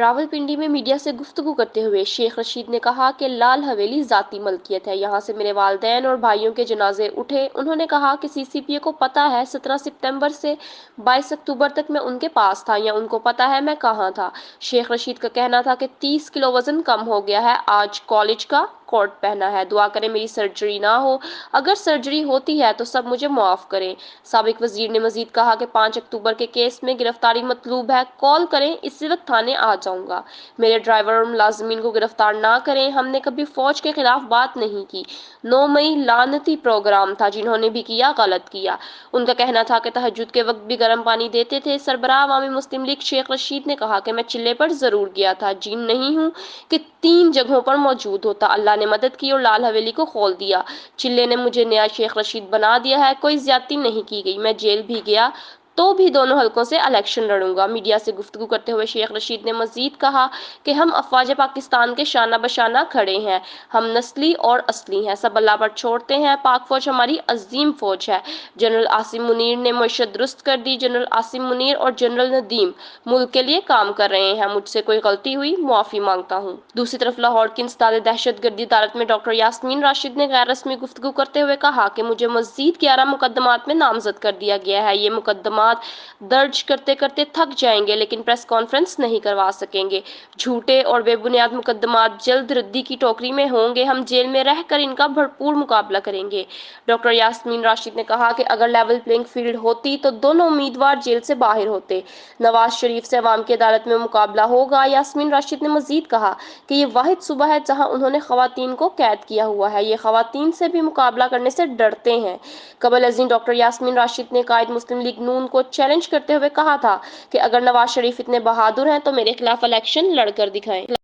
रावलपिंडी में मीडिया से गुफ्तगू करते हुए शेख रशीद ने कहा कि लाल हवेली ज़ाती मलकियत है। यहाँ से मेरे वालिदैन और भाइयों के जनाजे उठे। उन्होंने कहा कि सीसीपीए को पता है 17 सितंबर से 22 अक्टूबर तक मैं उनके पास था, या उनको पता है मैं कहाँ था। शेख रशीद का कहना था कि 30 किलो वजन कम हो गया है। आज कॉलेज का कोट पहना है। दुआ करें मेरी सर्जरी ना हो। अगर सर्जरी होती है तो सब मुझे माफ़ करें। साबिक वजीर ने मजीद कहा कि 5 अक्टूबर के केस में गिरफ्तारी मतलूब है। कॉल करें, इसी वक्त थाने आ जाऊंगा। मेरे ड्राइवर और मुलाजिमीन को गिरफ्तार ना करें। हमने कभी फौज के खिलाफ बात नहीं की। 9 मई लानती प्रोग्राम था, जिन्होंने भी किया गलत किया। उनका कहना था कि तहज्जुद के वक्त भी गर्म पानी देते थे। सरबराह अवामी मुस्लिम लीग शेख रशीद ने कहा कि मैं चिल्ले पर जरूर गया था, जीन नहीं हूँ कि 3 जगहों पर मौजूद होता। अल्लाह ने मदद की और लाल हवेली को खोल दिया। चिल्ले ने मुझे नया शेख रशीद बना दिया है। कोई ज्यादती नहीं की गई। मैं जेल भी गया तो भी दोनों हलकों से इलेक्शन लड़ूंगा। मीडिया से गुफ्तगू करते हुए शेख रशीद ने मजीद कहा कि हम अफवाज पाकिस्तान के शाना बशाना खड़े हैं। हम नस्ली और असली हैं, सब अल्लाह पर छोड़ते हैं। पाक फौज हमारी अजीम फौज है। जनरल आसिम मुनीर ने मईशत दुरुस्त कर दी। जनरल आसिम मुनीर और जनरल नदीम मुल्क के लिए काम कर रहे हैं। मुझसे कोई गलती हुई, मुआफी मांगता हूँ। दूसरी तरफ लाहौर की इंसदाद दहशतगर्दी अदालत में डॉक्टर यास्मीन राशिद ने गैर रस्मी गुफ्तगू करते हुए कहा कि मुझे मजीद 11 मुकदमात में नामजद कर दिया गया है। ये मुकदमा दर्ज करते करते थक जाएंगे, लेकिन प्रेस कॉन्फ्रेंस नहीं करवा सकेंगे। झूठे और बेबुनियाद मुकदमात जल्द रद्दी की टोकरी में होंगे। हम जेल में रहकर इनका भरपूर मुकाबला करेंगे। डॉक्टर यास्मीन राशिद ने कहा कि अगर लेवल प्लेइंग फील्ड होती तो दोनों उम्मीदवार जेल से बाहर होते। नवाज शरीफ से अवाम की अदालत में मुकाबला होगा। यास्मीन राशिद ने मजीद कहा कि ये वाहिद सूबा है जहां उन्होंने खवातीन को कैद किया हुआ है। ये खवातीन से भी मुकाबला करने से डरते हैं। कबल अजीम डॉक्टर यास्मीन राशिद ने कायद मुस्लिम लीग नून को चैलेंज करते हुए कहा था कि अगर नवाज शरीफ इतने बहादुर हैं तो मेरे खिलाफ इलेक्शन लड़कर दिखाएं।